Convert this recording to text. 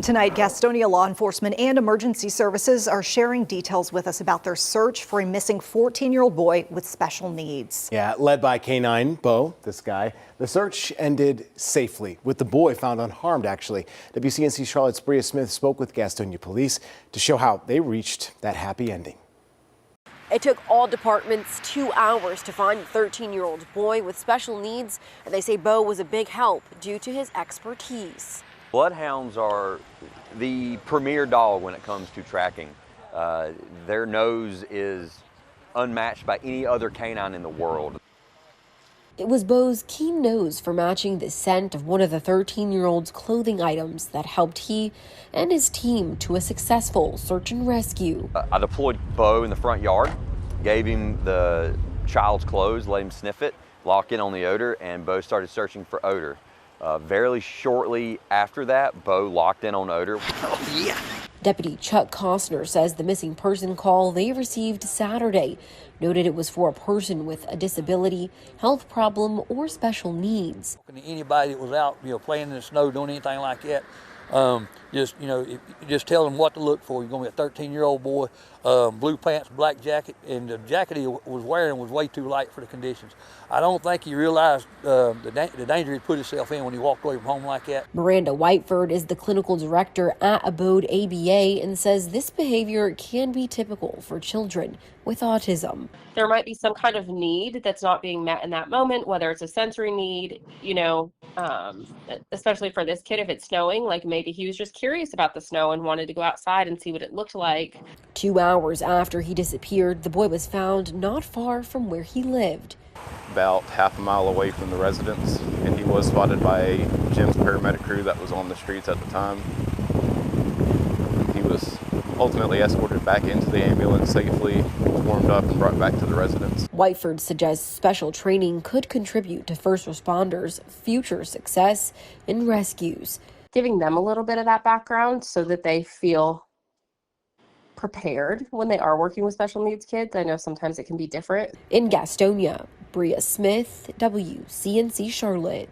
Tonight, Gastonia law enforcement and emergency services are sharing details with us about their search for a missing 14-year-old boy with special needs. Yeah, led by K-9, Bo, this guy. The search ended safely, with the boy found unharmed, actually. WCNC Charlotte's Bria Smith spoke with Gastonia Police to show how they reached that happy ending. It took all departments 2 hours to find the 13-year-old boy with special needs, and they say Bo was a big help due to his expertise. Bloodhounds are the premier dog when it comes to tracking. Their nose is unmatched by any other canine in the world. It was Bo's keen nose for matching the scent of one of the 13-year-old's clothing items that helped he and his team to a successful search and rescue. I deployed Bo in the front yard, gave him the child's clothes, let him sniff it, lock in on the odor, and Bo started searching for odor. Very shortly after that, Bo locked in on odor. Oh, yeah. Deputy Chuck Costner says the missing person call they received Saturday noted it was for a person with a disability, health problem, or special needs. Anybody that was out, playing in the snow, doing anything like that, just tell them what to look for. You're going to be a 13-year-old boy, blue pants, black jacket, and the jacket he was wearing was way too light for the conditions. I don't think he realized the danger he put himself in when he walked away from home like that. Miranda Whiteford is the clinical director at Abode ABA and says this behavior can be typical for children with autism. There might be some kind of need that's not being met in that moment, whether it's a sensory need, especially for this kid, if it's snowing, like maybe he was just curious about the snow and wanted to go outside and see what it looked like. 2 hours after he disappeared, the boy was found not far from where he lived. About half a mile away from the residence, and he was spotted by a GEMS paramedic crew that was on the streets at the time. He was ultimately escorted back into the ambulance safely, warmed up, and brought back to the residence. Whiteford suggests special training could contribute to first responders' future success in rescues. Giving them a little bit of that background so that they feel prepared when they are working with special needs kids. I know sometimes it can be different. In Gastonia, Bria Smith, WCNC Charlotte.